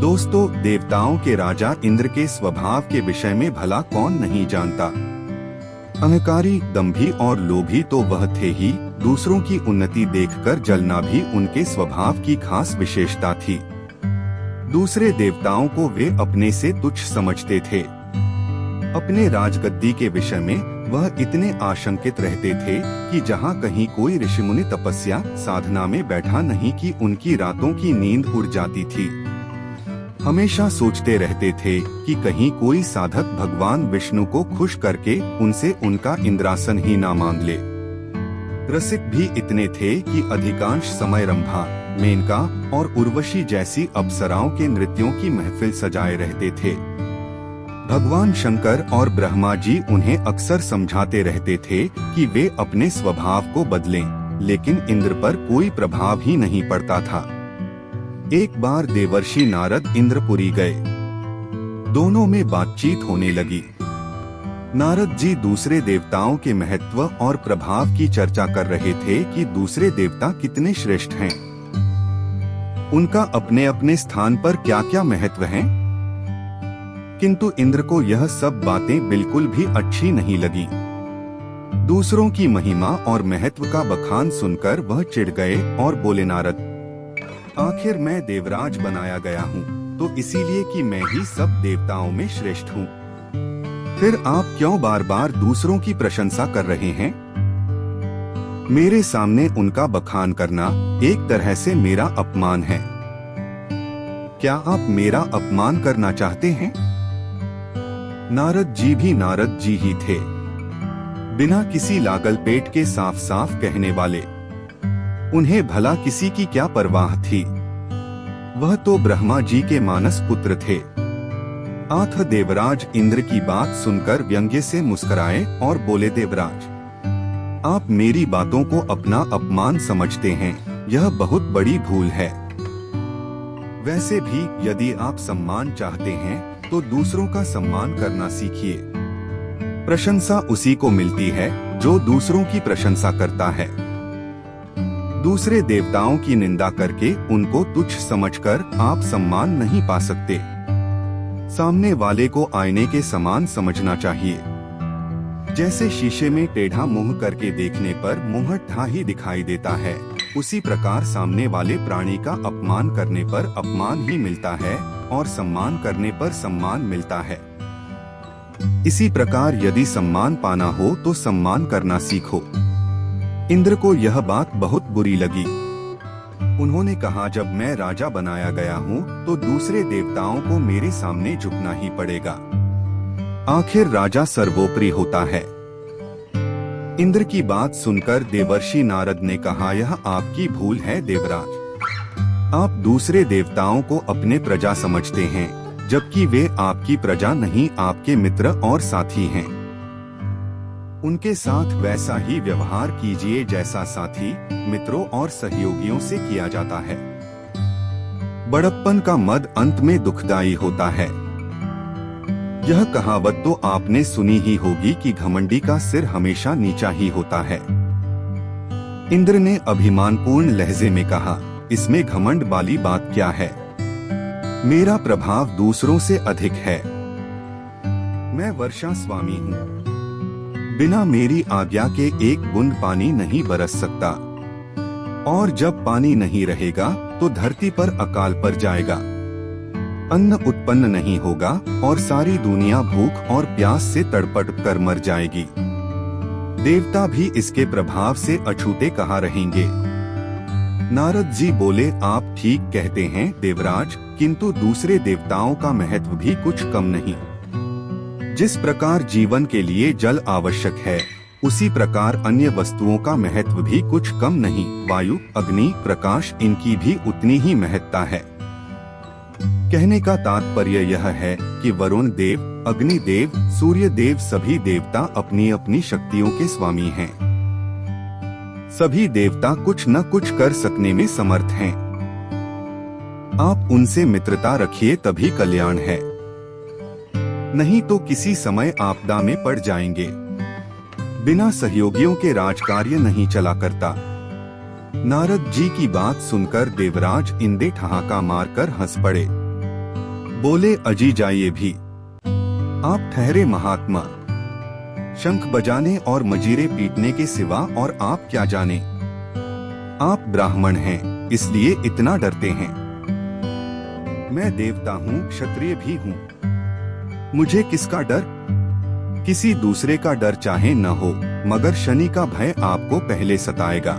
दोस्तों, देवताओं के राजा इंद्र के स्वभाव के विषय में भला कौन नहीं जानता। अहंकारी, दंभी और लोभी तो वह थे ही, दूसरों की उन्नति देखकर जलना भी उनके स्वभाव की खास विशेषता थी। दूसरे देवताओं को वे अपने से तुच्छ समझते थे। अपने राजगद्दी के विषय में वह इतने आशंकित रहते थे कि जहाँ कहीं कोई ऋषिमुनि तपस्या साधना में बैठा नहीं कि उनकी रातों की नींद उड़ जाती थी। हमेशा सोचते रहते थे कि कहीं कोई साधक भगवान विष्णु को खुश करके उनसे उनका इंद्रासन ही ना मांग ले। रसिक भी इतने थे कि अधिकांश समय रंभा, मेनका और उर्वशी जैसी अप्सराओं के नृत्यों की महफिल सजाए रहते थे। भगवान शंकर और ब्रह्मा जी उन्हें अक्सर समझाते रहते थे कि वे अपने स्वभाव को बदलें, लेकिन इंद्र पर कोई प्रभाव ही नहीं पड़ता था। एक बार देवर्षि नारद इंद्रपुरी गए। दोनों में बातचीत होने लगी। नारद जी दूसरे देवताओं के महत्व और प्रभाव की चर्चा कर रहे थे कि दूसरे देवता कितने श्रेष्ठ हैं, उनका अपने अपने स्थान पर क्या क्या महत्व है। किंतु इंद्र को यह सब बातें बिल्कुल भी अच्छी नहीं लगी। दूसरों की महिमा और महत्व का बखान सुनकर वह चिढ़ गए और बोले, नारद, आखिर मैं देवराज बनाया गया हूँ तो इसीलिए कि मैं ही सब देवताओं में श्रेष्ठ हूँ। फिर आप क्यों बार बार दूसरों की प्रशंसा कर रहे हैं? मेरे सामने उनका बखान करना एक तरह से मेरा अपमान है। क्या आप मेरा अपमान करना चाहते हैं? नारद जी भी नारद जी ही थे, बिना किसी लागल पेट के साफ साफ कहने वाले। उन्हें भला किसी की क्या परवाह थी? वह तो ब्रह्मा जी के मानस पुत्र थे। आठ देवराज इंद्र की बात सुनकर व्यंग्य से मुस्कुराए और बोले, देवराज, आप मेरी बातों को अपना अपमान समझते हैं, यह बहुत बड़ी भूल है। वैसे भी यदि आप सम्मान चाहते हैं तो दूसरों का सम्मान करना सीखिए। प्रशंसा उसी को मिलती है जो दूसरों की प्रशंसा करता है। दूसरे देवताओं की निंदा करके उनको तुच्छ समझकर आप सम्मान नहीं पा सकते। सामने वाले को आईने के समान समझना चाहिए। जैसे शीशे में टेढ़ा मुंह करके देखने पर मुंह ढा ही दिखाई देता है, उसी प्रकार सामने वाले प्राणी का अपमान करने पर अपमान ही मिलता है और सम्मान करने पर सम्मान मिलता है। इसी प्रकार यदि सम्मान पाना हो तो सम्मान करना सीखो। इंद्र को यह बात बहुत बुरी लगी। उन्होंने कहा, जब मैं राजा बनाया गया हूँ तो दूसरे देवताओं को मेरे सामने झुकना ही पड़ेगा। आखिर राजा सर्वोपरि होता है। इंद्र की बात सुनकर देवर्षि नारद ने कहा, यह आपकी भूल है देवराज। आप दूसरे देवताओं को अपने प्रजा समझते हैं, जबकि वे आपकी प्रजा नहीं, आपके मित्र और साथी हैं। उनके साथ वैसा ही व्यवहार कीजिए जैसा साथी, मित्रों और सहयोगियों से किया जाता है। बड़प्पन का मद अंत में दुखदायी होता है। यह कहावत तो आपने सुनी ही होगी कि घमंडी का सिर हमेशा नीचा ही होता है। इंद्र ने अभिमानपूर्ण लहजे में कहा, इसमें घमंड वाली बात क्या है? मेरा प्रभाव दूसरों से अधिक है। मैं वर्षा स्वामी हूँ। बिना मेरी आज्ञा के एक बूंद पानी नहीं बरस सकता, और जब पानी नहीं रहेगा तो धरती पर अकाल पड़ जाएगा। अन्न उत्पन्न नहीं होगा और सारी दुनिया भूख और प्यास से तड़पड़ कर मर जाएगी। देवता भी इसके प्रभाव से अछूते कहाँ रहेंगे? नारद जी बोले, आप ठीक कहते हैं देवराज, किंतु दूसरे देवताओं का महत्व भी कुछ कम नहीं। जिस प्रकार जीवन के लिए जल आवश्यक है, उसी प्रकार अन्य वस्तुओं का महत्व भी कुछ कम नहीं। वायु, अग्नि, प्रकाश, इनकी भी उतनी ही महत्ता है। कहने का तात्पर्य यह है कि वरुण देव, अग्नि देव, सूर्य देव सभी देवता अपनी अपनी शक्तियों के स्वामी हैं। सभी देवता कुछ न कुछ कर सकने में समर्थ हैं। आप उनसे मित्रता रखिए, तभी कल्याण है, नहीं तो किसी समय आपदा में पड़ जाएंगे। बिना सहयोगियों के राजकार्य नहीं चला करता। नारद जी की बात सुनकर देवराज इंद्र ठहाका मारकर हंस पड़े। बोले अजी जाइए भी, आप ठहरे महात्मा। शंख बजाने और मजीरे पीटने के सिवा और आप क्या जाने। आप ब्राह्मण हैं, इसलिए इतना डरते हैं। मैं देवता हूँ, क्षत्रिय भी हूँ, मुझे किसका डर। किसी दूसरे का डर चाहे न हो, मगर शनि का भय आपको पहले सताएगा।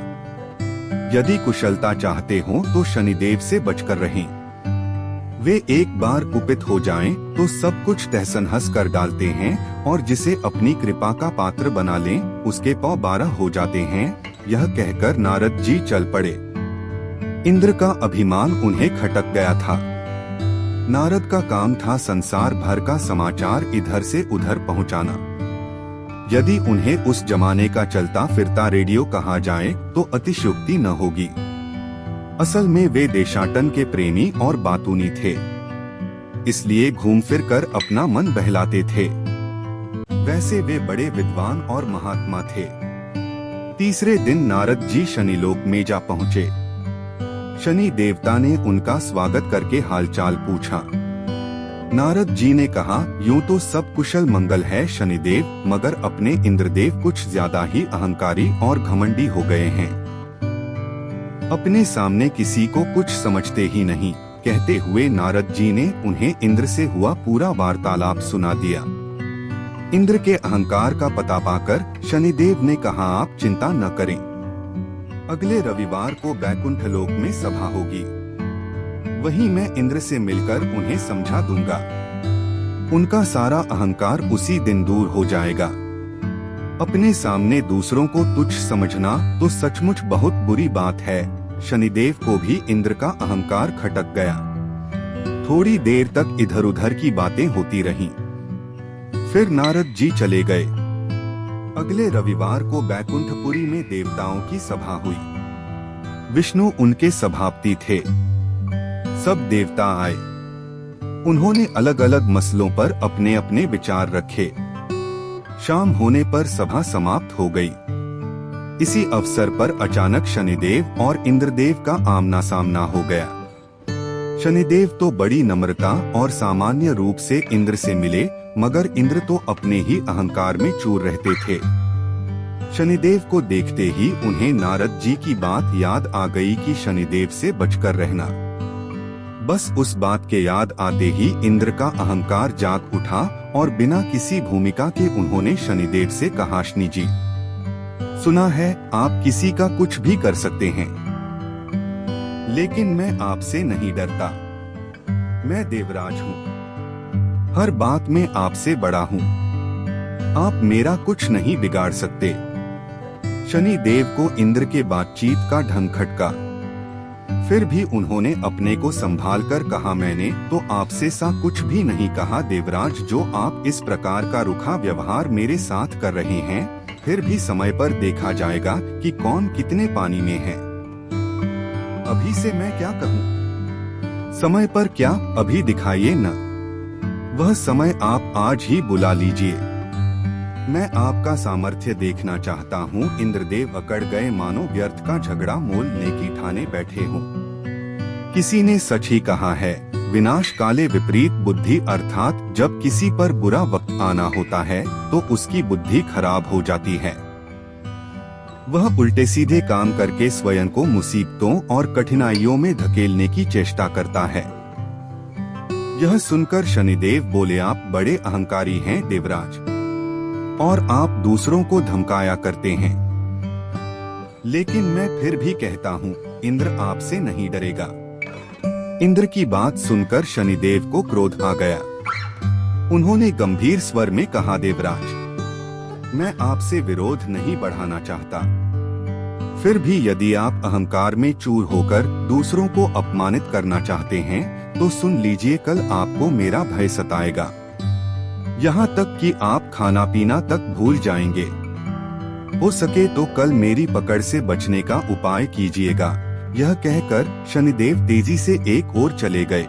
यदि कुशलता चाहते हो तो शनिदेव से बचकर रहें। वे एक बार कुपित हो जाएं तो सब कुछ तहस-नहस कर डालते हैं, और जिसे अपनी कृपा का पात्र बना लें उसके पौ 12 हो जाते हैं। यह कहकर नारद जी चल पड़े। इंद्र का अभिमान उन्हें खटक गया था। नारद का काम था संसार भर का समाचार इधर से उधर पहुंचाना। यदि उन्हें उस जमाने का चलता फिरता रेडियो कहा जाए तो अतिशयोक्ति न होगी। असल में वे देशाटन के प्रेमी और बातूनी थे, इसलिए घूम फिर कर अपना मन बहलाते थे। वैसे वे बड़े विद्वान और महात्मा थे। तीसरे दिन नारद जी शनिलोक में जा पहुँचे। शनि देवता ने उनका स्वागत करके हालचाल पूछा। नारद जी ने कहा, यूं तो सब कुशल मंगल है शनिदेव, मगर अपने इंद्रदेव कुछ ज्यादा ही अहंकारी और घमंडी हो गए हैं। अपने सामने किसी को कुछ समझते ही नहीं। कहते हुए नारद जी ने उन्हें इंद्र से हुआ पूरा वार्तालाप सुना दिया। इंद्र के अहंकार का पता पाकर शनिदेव ने कहा, आप चिंता न करें, अगले रविवार को बैकुंठ लोक में सभा होगी, वहीं मैं इंद्र से मिलकर उन्हें समझा दूंगा। उनका सारा अहंकार उसी दिन दूर हो जाएगा। अपने सामने दूसरों को तुच्छ समझना तो सचमुच बहुत बुरी बात है। शनिदेव को भी इंद्र का अहंकार खटक गया। थोड़ी देर तक इधर उधर की बातें होती रहीं। फिर नारद जी चले गए। अगले रविवार को बैकुंठपुरी में देवताओं की सभा हुई। विष्णु उनके सभापति थे। सब देवता आए। उन्होंने अलग अलग मसलों पर अपने अपने विचार रखे। शाम होने पर सभा समाप्त हो गई। इसी अवसर पर अचानक शनिदेव और इंद्रदेव का आमना सामना हो गया। शनिदेव तो बड़ी नम्रता और सामान्य रूप से इंद्र से मिले, मगर इंद्र तो अपने ही अहंकार में चूर रहते थे। शनिदेव को देखते ही उन्हें नारद जी की बात याद आ गई कि शनिदेव से बचकर रहना। बस उस बात के याद आते ही इंद्र का अहंकार जाग उठा और बिना किसी भूमिका के उन्होंने शनिदेव से कहा, शनि जी, सुना है आप किसी का कुछ भी कर सकते हैं, लेकिन मैं आपसे नहीं डरता। मैं देवराज हूँ, हर बात में आपसे बड़ा हूँ, आप मेरा कुछ नहीं बिगाड़ सकते। शनि देव को इंद्र के बातचीत का ढंग खटका। फिर भी उन्होंने अपने को संभाल कर कहा, मैंने तो आपसे सा कुछ भी नहीं कहा देवराज। जो आप इस प्रकार का रूखा व्यवहार मेरे साथ कर रहे हैं, फिर भी समय पर देखा जाएगा कि कौन कितने पानी में है। अभी से मैं क्या कहूँ? समय पर क्या, अभी दिखाइए न। वह समय आप आज ही बुला लीजिए। मैं आपका सामर्थ्य देखना चाहता हूँ। इंद्रदेव अकड़ गए, मानो व्यर्थ का झगड़ा मोल नेकी ठाने बैठे हों। किसी ने सच ही कहा है, विनाश काले विपरीत बुद्धि, अर्थात जब किसी पर बुरा वक्त आना होता है तो उसकी बुद्धि खराब हो जाती है। वह उल्टे सीधे काम करके स्वयं को मुसीबतों और कठिनाइयों में धकेलने की चेष्टा करता है। यह सुनकर शनिदेव बोले, आप बड़े अहंकारी हैं देवराज, और आप दूसरों को धमकाया करते हैं। लेकिन मैं फिर भी कहता हूँ, इंद्र आपसे नहीं डरेगा। इंद्र की बात सुनकर शनिदेव को क्रोध आ गया। उन्होंने गंभीर स्वर में कहा, देवराज, मैं आपसे विरोध नहीं बढ़ाना चाहता। फिर भी यदि आप अहंकार में चूर होकर दूसरों को अपमानित करना चाहते हैं तो सुन लीजिए, कल आपको मेरा भय सताएगा। यहाँ तक कि आप खाना पीना तक भूल जाएंगे। हो सके तो कल मेरी पकड़ से बचने का उपाय कीजिएगा। यह कहकर शनिदेव तेजी से एक ओर चले गए।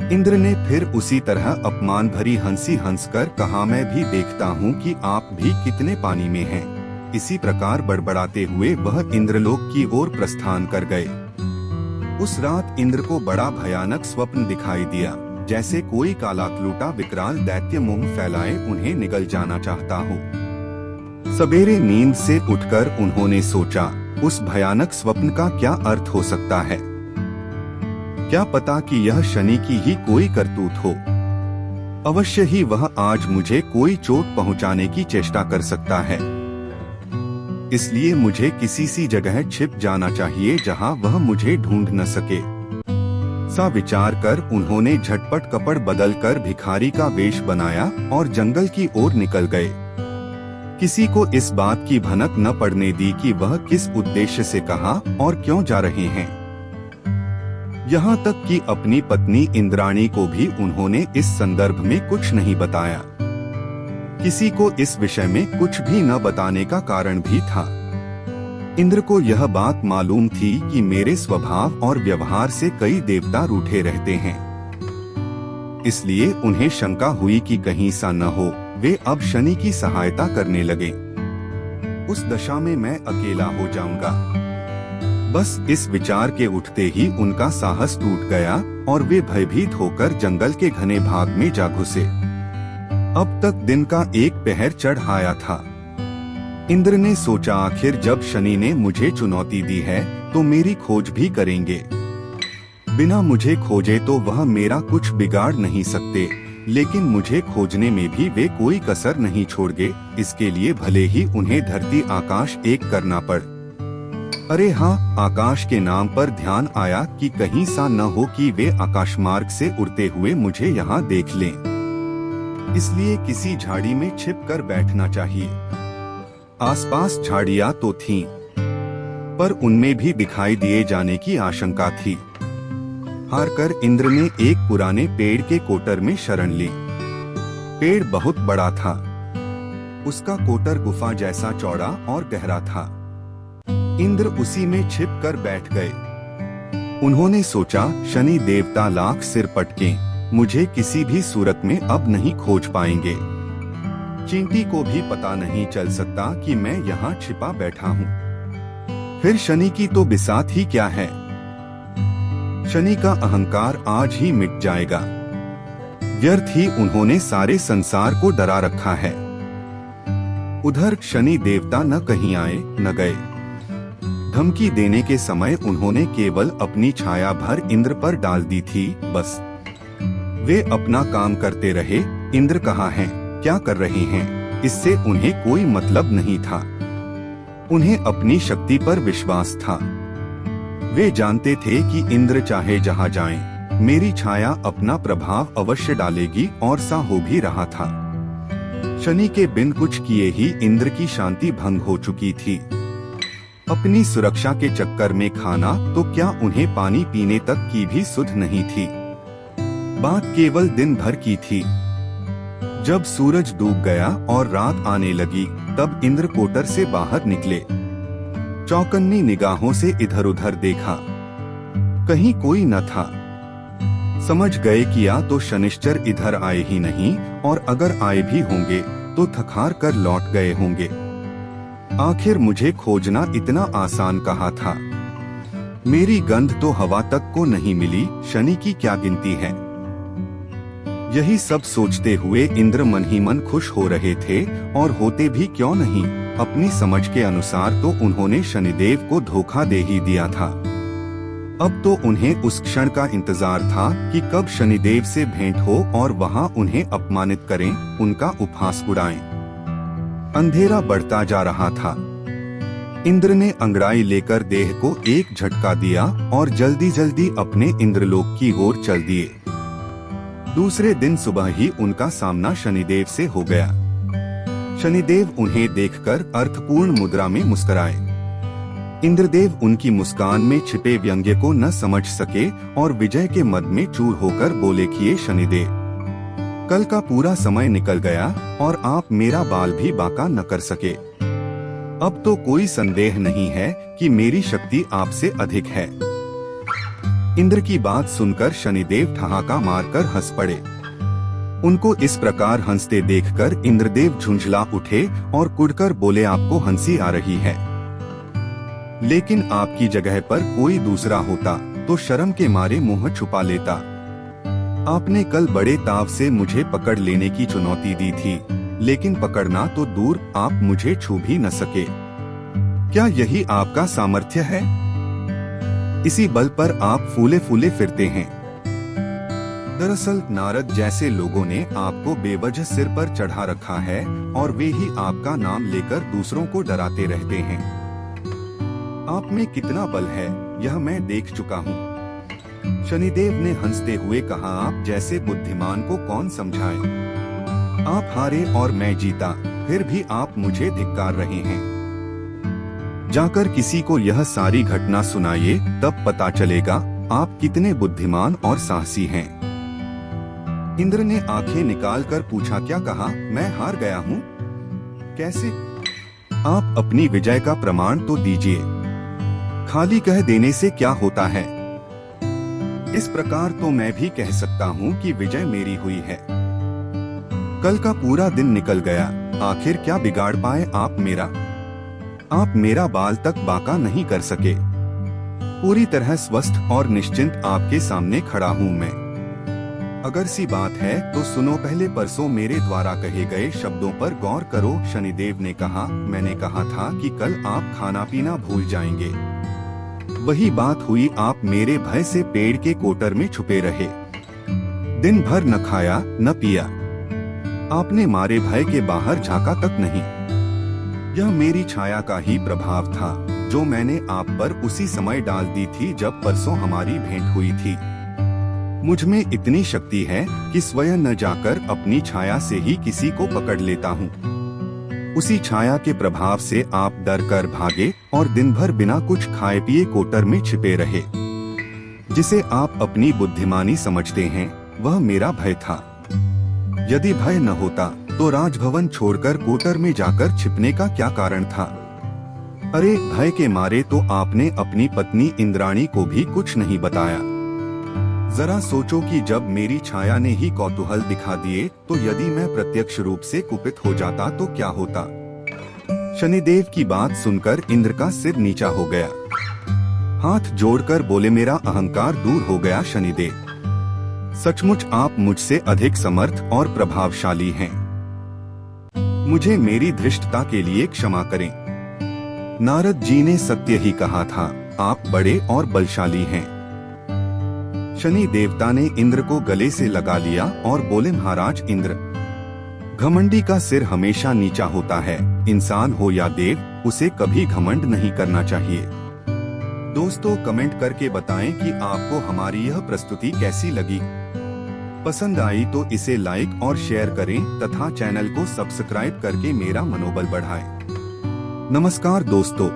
इंद्र ने फिर उसी तरह अपमान भरी हंसी हंसकर कहा, मैं भी देखता हूँ कि आप भी कितने पानी में हैं। इसी प्रकार बड़बड़ाते हुए वह इंद्रलोक की ओर प्रस्थान कर गए। उस रात इंद्र को बड़ा भयानक स्वप्न दिखाई दिया। जैसे कोई कालाकलूटा विकराल दैत्य मुंह फैलाए उन्हें निगल जाना चाहता हो। सवेरे नींद से उठकर उन्होंने सोचा, उस भयानक स्वप्न का क्या अर्थ हो सकता है। क्या पता कि यह शनि की ही कोई करतूत हो। अवश्य ही वह आज मुझे कोई चोट पहुंचाने की चेष्टा कर सकता है। इसलिए मुझे किसी सी जगह छिप जाना चाहिए जहां वह मुझे ढूंढ न सके। सा विचार कर उन्होंने झटपट कपड़ बदलकर भिखारी का वेश बनाया और जंगल की ओर निकल गए। किसी को इस बात की भनक न पड़ने दी कि वह किस उद्देश्य से कहा और क्यों जा रहे हैं। यहाँ तक कि अपनी पत्नी इंद्राणी को भी उन्होंने इस संदर्भ में कुछ नहीं बताया। किसी को इस विषय में कुछ भी न बताने का कारण भी था। इंद्र को यह बात मालूम थी कि मेरे स्वभाव और व्यवहार से कई देवता रूठे रहते हैं। इसलिए उन्हें शंका हुई कि कहीं सा न हो वे अब शनि की सहायता करने लगे। उस दशा में मैं अकेला हो जाऊंगा। बस इस विचार के उठते ही उनका साहस टूट गया और वे भयभीत होकर जंगल के घने भाग में जा घुसे। अब तक दिन का एक पहर चढ़ आया था। इंद्र ने सोचा, आखिर जब शनि ने मुझे चुनौती दी है तो मेरी खोज भी करेंगे। बिना मुझे खोजे तो वह मेरा कुछ बिगाड़ नहीं सकते, लेकिन मुझे खोजने में भी वे कोई कसर नहीं छोड़गे। इसके लिए भले ही उन्हें धरती आकाश एक करना पड़। अरे हाँ, आकाश के नाम पर ध्यान आया कि कहीं सा न हो कि वे आकाश मार्ग से उड़ते हुए मुझे यहाँ देख लें। इसलिए किसी झाड़ी में छिपकर बैठना चाहिए। आसपास झाड़ियाँ तो थीं, पर उनमें भी दिखाई दिए जाने की आशंका थी। हारकर इंद्र ने एक पुराने पेड़ के कोटर में शरण ली। पेड़ बहुत बड़ा था। उसका कोटर गुफा जैसा चौड़ा और गहरा था। इंद्र उसी में छिपकर बैठ गए। उन्होंने सोचा, शनि देवता लाख सिर पटकें, मुझे किसी भी सूरत में अब नहीं खोज पाएंगे। चींटी को भी पता नहीं चल सकता कि मैं यहाँ छिपा बैठा हूँ। फिर शनि की तो बिसात ही क्या है। शनि का अहंकार आज ही मिट जाएगा। व्यर्थ ही उन्होंने सारे संसार को डरा रखा है। उधर शनि देवता न कहीं आए न गए। धमकी देने के समय उन्होंने केवल अपनी छाया भर इंद्र पर डाल दी थी, बस। वे अपना काम करते रहे। इंद्र कहाँ हैं, क्या कर रहे हैं, इससे उन्हें कोई मतलब नहीं था। उन्हें अपनी शक्ति पर विश्वास था। वे जानते थे कि इंद्र चाहे जहाँ जाएं, मेरी छाया अपना प्रभाव अवश्य डालेगी, और सा हो भी रहा था। शनि के बिन कुछ किए ही इंद्र की शांति भंग हो चुकी थी। अपनी सुरक्षा के चक्कर में खाना तो क्या, उन्हें पानी पीने तक की भी सुध नहीं थी। बात केवल दिन भर की थी। जब सूरज डूब गया और रात आने लगी, तब इंद्र कोटर से बाहर निकले। चौकन्नी निगाहों से इधर उधर देखा, कहीं कोई न था। समझ गए कि या तो शनिश्चर इधर आए ही नहीं, और अगर आए भी होंगे तो थकार कर लौट गए होंगे। आखिर मुझे खोजना इतना आसान कहा था। मेरी गंध तो हवा तक को नहीं मिली, शनि की क्या गिनती है। यही सब सोचते हुए इंद्र मन ही मन खुश हो रहे थे, और होते भी क्यों नहीं। अपनी समझ के अनुसार तो उन्होंने शनिदेव को धोखा दे ही दिया था। अब तो उन्हें उस क्षण का इंतजार था कि कब शनिदेव से भेंट हो और वहां उन्हें अपमानित करें, उनका उपहास उड़ाएं। अंधेरा बढ़ता जा रहा था। इंद्र ने अंगड़ाई लेकर देह को एक झटका दिया और जल्दी जल्दी अपने इंद्रलोक की ओर चल दिए। दूसरे दिन सुबह ही उनका सामना शनिदेव से हो गया। शनिदेव उन्हें देखकर अर्थपूर्ण मुद्रा में मुस्कुराए। इंद्रदेव उनकी मुस्कान में छिपे व्यंग्य को न समझ सके और विजय के मद में चूर होकर बोले, किए शनिदेव, कल का पूरा समय निकल गया और आप मेरा बाल भी बांका न कर सके। अब तो कोई संदेह नहीं है कि मेरी शक्ति आपसे अधिक है। इंद्र की बात सुनकर शनिदेव ठहाका मारकर हंस पड़े। उनको इस प्रकार हंसते देखकर इंद्रदेव झुंझला उठे और कुढ़कर बोले, आपको हंसी आ रही है, लेकिन आपकी जगह पर कोई दूसरा होता तो शर्म के मारे मुंह छुपा लेता। आपने कल बड़े ताव से मुझे पकड़ लेने की चुनौती दी थी, लेकिन पकड़ना तो दूर, आप मुझे छू भी न सके। क्या यही आपका सामर्थ्य है? इसी बल पर आप फूले फूले फिरते हैं। दरअसल नारद जैसे लोगों ने आपको बेवजह सिर पर चढ़ा रखा है और वे ही आपका नाम लेकर दूसरों को डराते रहते हैं। आप में कितना बल है यह मैं देख चुका हूँ। शनिदेव ने हंसते हुए कहा, आप जैसे बुद्धिमान को कौन समझाए। आप हारे और मैं जीता, फिर भी आप मुझे धिक्कार रहे हैं। जाकर किसी को यह सारी घटना सुनाइए, तब पता चलेगा आप कितने बुद्धिमान और साहसी हैं। इंद्र ने आंखें निकालकर पूछा, क्या कहा? मैं हार गया हूँ? कैसे? आप अपनी विजय का प्रमाण तो दीजिए। खाली कह देने से क्या होता है? इस प्रकार तो मैं भी कह सकता हूँ कि विजय मेरी हुई है। कल का पूरा दिन निकल गया, आखिर क्या बिगाड़ पाए आप मेरा? आप मेरा बाल तक बांका नहीं कर सके। पूरी तरह स्वस्थ और निश्चिंत आपके सामने खड़ा हूँ मैं। अगर सी बात है तो सुनो, पहले परसों मेरे द्वारा कहे गए शब्दों पर गौर करो। शनिदेव ने कहा, मैंने कहा था कि कल आप खाना पीना भूल जाएंगे। वही बात हुई, आप मेरे भय से पेड़ के कोटर में छुपे रहे। दिन भर न खाया न पिया। आपने मारे भय के बाहर झांका तक नहीं। यह मेरी छाया का ही प्रभाव था जो मैंने आप पर उसी समय डाल दी थी जब परसों हमारी भेंट हुई थी। मुझ में इतनी शक्ति है कि स्वयं न जाकर अपनी छाया से ही किसी को पकड़ लेता हूँ। उसी छाया के प्रभाव से आप डर कर भागे और दिन भर बिना कुछ खाए पिए कोटर में छिपे रहे। जिसे आप अपनी बुद्धिमानी समझते हैं, वह मेरा भय था। यदि भय न होता तो राजभवन छोड़कर कोटर में जाकर छिपने का क्या कारण था? अरे भय के मारे तो आपने अपनी पत्नी इंद्राणी को भी कुछ नहीं बताया। जरा सोचो कि जब मेरी छाया ने ही कौतूहल दिखा दिए तो यदि मैं प्रत्यक्ष रूप से कुपित हो जाता तो क्या होता? शनिदेव की बात सुनकर इंद्र का सिर नीचा हो गया। हाथ जोड़कर बोले, मेरा अहंकार दूर हो गया शनिदेव। सचमुच आप मुझसे अधिक समर्थ और प्रभावशाली हैं। मुझे मेरी धृष्टता के लिए क्षमा करें। नारद जी ने सत्य ही कहा था, आप बड़े और बलशाली हैं। शनि देवता ने इंद्र को गले से लगा लिया और बोले, महाराज इंद्र, घमंडी का सिर हमेशा नीचा होता है। इंसान हो या देव, उसे कभी घमंड नहीं करना चाहिए। दोस्तों कमेंट करके बताएं कि आपको हमारी यह प्रस्तुति कैसी लगी। पसंद आई तो इसे लाइक और शेयर करें तथा चैनल को सब्सक्राइब करके मेरा मनोबल बढ़ाएं। नमस्कार दोस्तों।